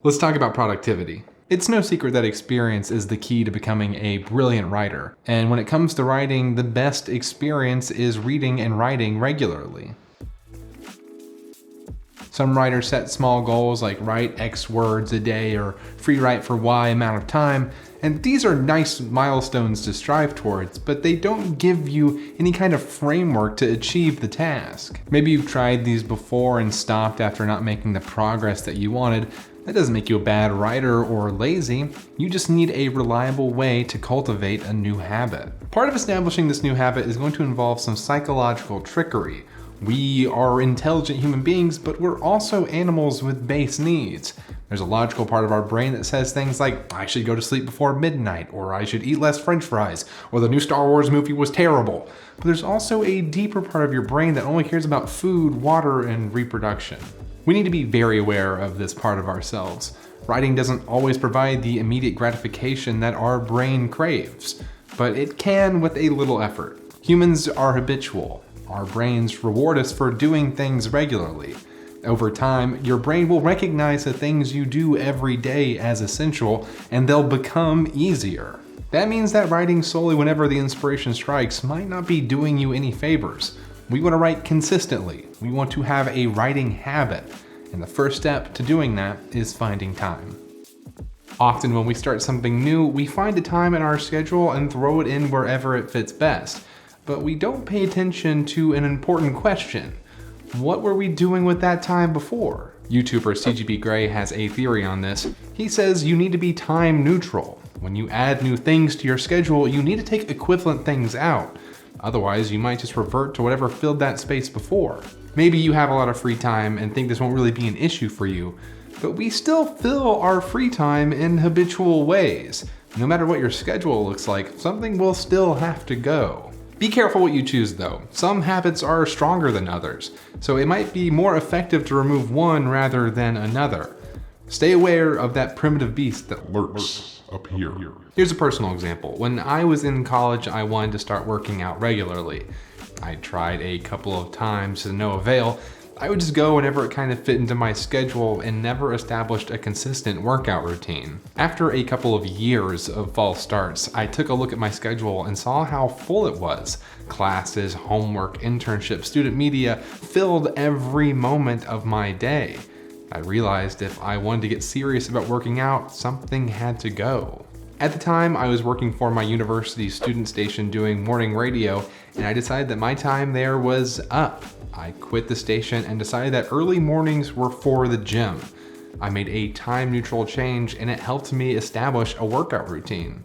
Let's talk about productivity. It's no secret that experience is the key to becoming a brilliant writer. And when it comes to writing, the best experience is reading and writing regularly. Some writers set small goals like write X words a day or free write for Y amount of time, and these are nice milestones to strive towards, but they don't give you any kind of framework to achieve the task. Maybe you've tried these before and stopped after not making the progress that you wanted. That doesn't make you a bad writer or lazy. You just need a reliable way to cultivate a new habit. Part of establishing this new habit is going to involve some psychological trickery. We are intelligent human beings, but we're also animals with base needs. There's a logical part of our brain that says things like, I should go to sleep before midnight, or I should eat less French fries, or the new Star Wars movie was terrible. But there's also a deeper part of your brain that only cares about food, water, and reproduction. We need to be very aware of this part of ourselves. Writing doesn't always provide the immediate gratification that our brain craves, but it can with a little effort. Humans are habitual. Our brains reward us for doing things regularly. Over time, your brain will recognize the things you do every day as essential, and they'll become easier. That means that writing solely whenever the inspiration strikes might not be doing you any favors. We want to write consistently. We want to have a writing habit, and the first step to doing that is finding time. Often when we start something new, we find a time in our schedule and throw it in wherever it fits best. But we don't pay attention to an important question. What were we doing with that time before? YouTuber CGP Grey has a theory on this. He says you need to be time neutral. When you add new things to your schedule, you need to take equivalent things out. Otherwise, you might just revert to whatever filled that space before. Maybe you have a lot of free time and think this won't really be an issue for you, but we still fill our free time in habitual ways. No matter what your schedule looks like, something will still have to go. Be careful what you choose though. Some habits are stronger than others, so it might be more effective to remove one rather than another. Stay aware of that primitive beast that lurks up here. Here's a personal example. When I was in college, I wanted to start working out regularly. I tried a couple of times to no avail. I would just go whenever it kind of fit into my schedule and never established a consistent workout routine. After a couple of years of false starts, I took a look at my schedule and saw how full it was. Classes, homework, internship, student media filled every moment of my day. I realized if I wanted to get serious about working out, something had to go. At the time, I was working for my university student station doing morning radio, and I decided that my time there was up. I quit the station and decided that early mornings were for the gym. I made a time-neutral change, and it helped me establish a workout routine.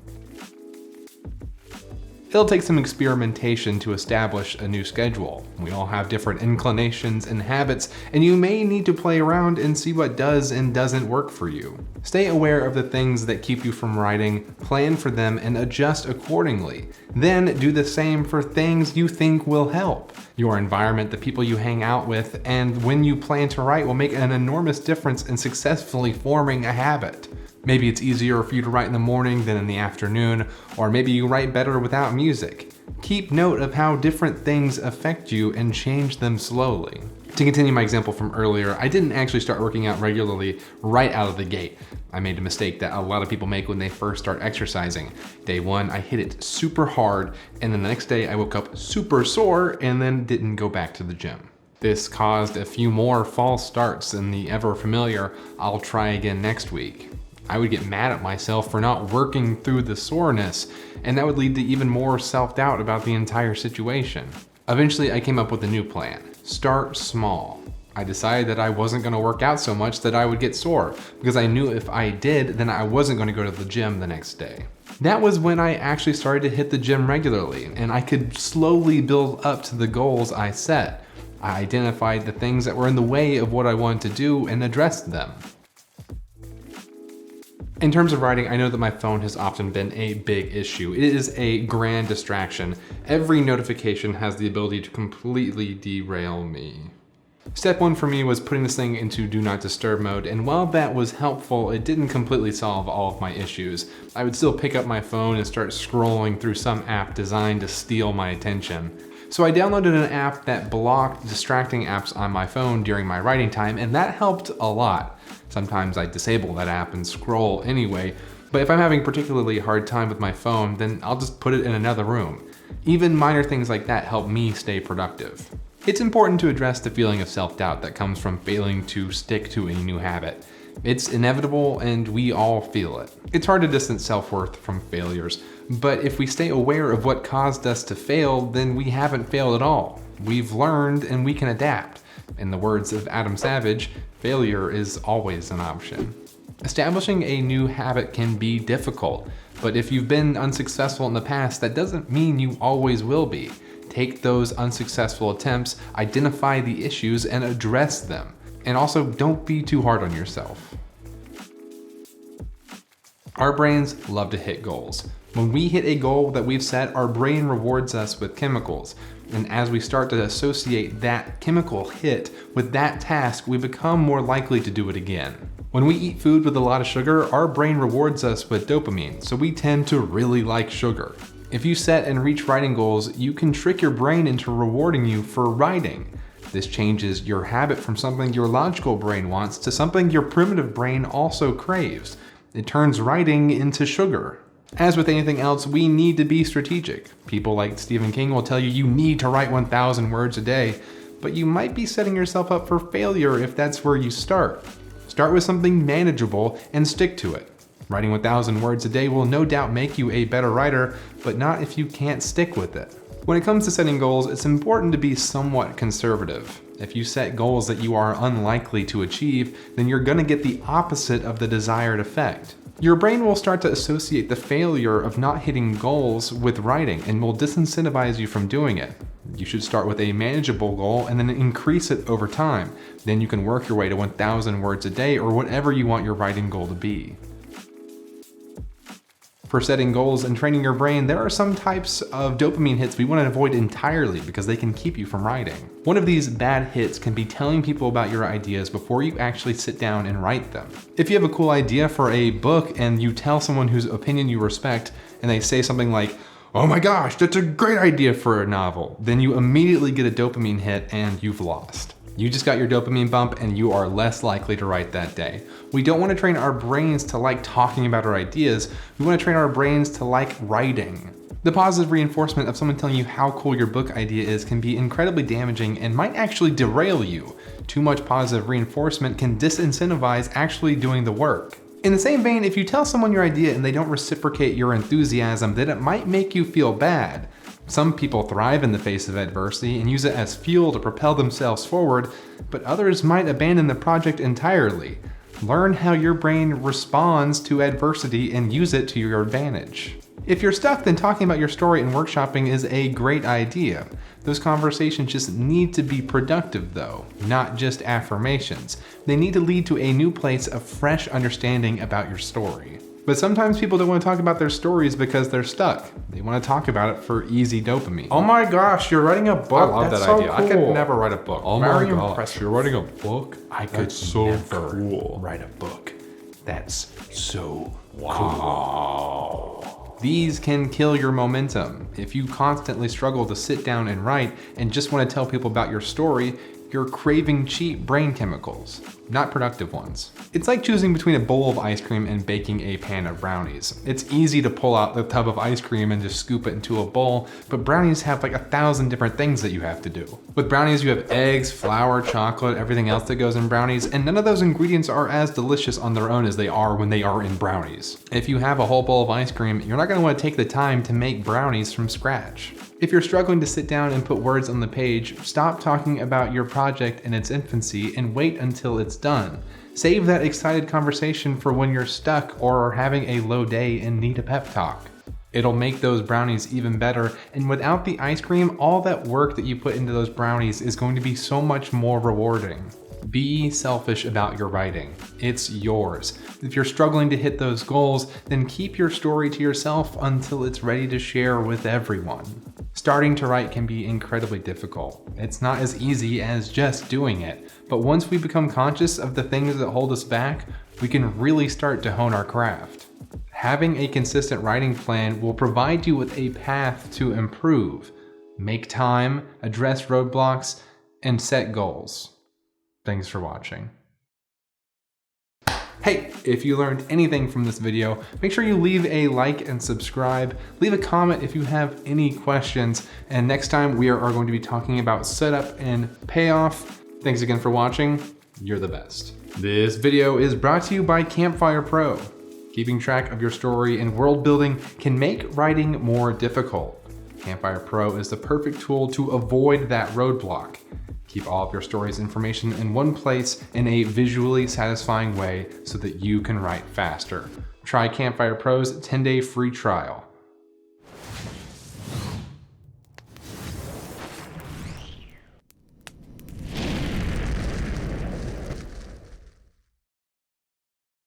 It'll take some experimentation to establish a new schedule. We all have different inclinations and habits, and you may need to play around and see what does and doesn't work for you. Stay aware of the things that keep you from writing, plan for them, and adjust accordingly. Then do the same for things you think will help. Your environment, the people you hang out with, and when you plan to write will make an enormous difference in successfully forming a habit. Maybe it's easier for you to write in the morning than in the afternoon, or maybe you write better without music. Keep note of how different things affect you and change them slowly. To continue my example from earlier, I didn't actually start working out regularly right out of the gate. I made a mistake that a lot of people make when they first start exercising. Day one, I hit it super hard, and then the next day I woke up super sore and then didn't go back to the gym. This caused a few more false starts in the ever familiar, I'll try again next week. I would get mad at myself for not working through the soreness, and that would lead to even more self-doubt about the entire situation. Eventually, I came up with a new plan. Start small. I decided that I wasn't going to work out so much that I would get sore, because I knew if I did, then I wasn't going to go to the gym the next day. That was when I actually started to hit the gym regularly, and I could slowly build up to the goals I set. I identified the things that were in the way of what I wanted to do and addressed them. In terms of writing, I know that my phone has often been a big issue. It is a grand distraction. Every notification has the ability to completely derail me. Step one for me was putting this thing into do not disturb mode, and while that was helpful, it didn't completely solve all of my issues. I would still pick up my phone and start scrolling through some app designed to steal my attention. So I downloaded an app that blocked distracting apps on my phone during my writing time, and that helped a lot. Sometimes I disable that app and scroll anyway, but if I'm having a particularly hard time with my phone, then I'll just put it in another room. Even minor things like that help me stay productive. It's important to address the feeling of self-doubt that comes from failing to stick to a new habit. It's inevitable and we all feel it. It's hard to distance self-worth from failures, but if we stay aware of what caused us to fail, then we haven't failed at all. We've learned and we can adapt. In the words of Adam Savage, failure is always an option. Establishing a new habit can be difficult, but if you've been unsuccessful in the past, that doesn't mean you always will be. Take those unsuccessful attempts, identify the issues, and address them. And also, don't be too hard on yourself. Our brains love to hit goals. When we hit a goal that we've set, our brain rewards us with chemicals. And as we start to associate that chemical hit with that task, we become more likely to do it again. When we eat food with a lot of sugar, our brain rewards us with dopamine, so we tend to really like sugar. If you set and reach writing goals, you can trick your brain into rewarding you for writing. This changes your habit from something your logical brain wants to something your primitive brain also craves. It turns writing into sugar. As with anything else, we need to be strategic. People like Stephen King will tell you you need to write 1,000 words a day, but you might be setting yourself up for failure if that's where you start. Start with something manageable and stick to it. Writing 1,000 words a day will no doubt make you a better writer, but not if you can't stick with it. When it comes to setting goals, it's important to be somewhat conservative. If you set goals that you are unlikely to achieve, then you're going to get the opposite of the desired effect. Your brain will start to associate the failure of not hitting goals with writing and will disincentivize you from doing it. You should start with a manageable goal and then increase it over time. Then you can work your way to 1,000 words a day or whatever you want your writing goal to be. For setting goals and training your brain, there are some types of dopamine hits we want to avoid entirely because they can keep you from writing. One of these bad hits can be telling people about your ideas before you actually sit down and write them. If you have a cool idea for a book and you tell someone whose opinion you respect and they say something like, "Oh my gosh, that's a great idea for a novel," then you immediately get a dopamine hit and you've lost. You just got your dopamine bump and you are less likely to write that day. We don't want to train our brains to like talking about our ideas. We want to train our brains to like writing. The positive reinforcement of someone telling you how cool your book idea is can be incredibly damaging and might actually derail you. Too much positive reinforcement can disincentivize actually doing the work. In the same vein, if you tell someone your idea and they don't reciprocate your enthusiasm, then it might make you feel bad. Some people thrive in the face of adversity and use it as fuel to propel themselves forward, but others might abandon the project entirely. Learn how your brain responds to adversity and use it to your advantage. If you're stuck, then talking about your story and workshopping is a great idea. Those conversations just need to be productive though, not just affirmations. They need to lead to a new place of fresh understanding about your story. But sometimes people don't want to talk about their stories because they're stuck. They want to talk about it for easy dopamine. Oh my gosh, you're writing a book. I love That's that so idea. Cool. I could never write a book. Oh Very my gosh, impressive. you're writing a book? I could so never cool. write a book. That's so Wow. These can kill your momentum. If you constantly struggle to sit down and write and just want to tell people about your story, you're craving cheap brain chemicals, not productive ones. It's like choosing between a bowl of ice cream and baking a pan of brownies. It's easy to pull out the tub of ice cream and just scoop it into a bowl, but brownies have like 1,000 different things that you have to do. With brownies, you have eggs, flour, chocolate, everything else that goes in brownies, and none of those ingredients are as delicious on their own as they are when they are in brownies. If you have a whole bowl of ice cream, you're not gonna wanna take the time to make brownies from scratch. If you're struggling to sit down and put words on the page, stop talking about your project in its infancy and wait until it's done. Save that excited conversation for when you're stuck or are having a low day and need a pep talk. It'll make those brownies even better, and without the ice cream, all that work that you put into those brownies is going to be so much more rewarding. Be selfish about your writing. It's yours. If you're struggling to hit those goals, then keep your story to yourself until it's ready to share with everyone. Starting to write can be incredibly difficult. It's not as easy as just doing it, but once we become conscious of the things that hold us back, we can really start to hone our craft. Having a consistent writing plan will provide you with a path to improve. make time, address roadblocks, and set goals. Thanks for watching. Hey, if you learned anything from this video, make sure you leave a like and subscribe. Leave a comment if you have any questions. And next time we are going to be talking about setup and payoff. Thanks again for watching. You're the best. This video is brought to you by Campfire Pro. Keeping track of your story and world building can make writing more difficult. Campfire Pro is the perfect tool to avoid that roadblock. Keep all of your story's information in one place in a visually satisfying way so that you can write faster. Try Campfire Pro's 10-day free trial.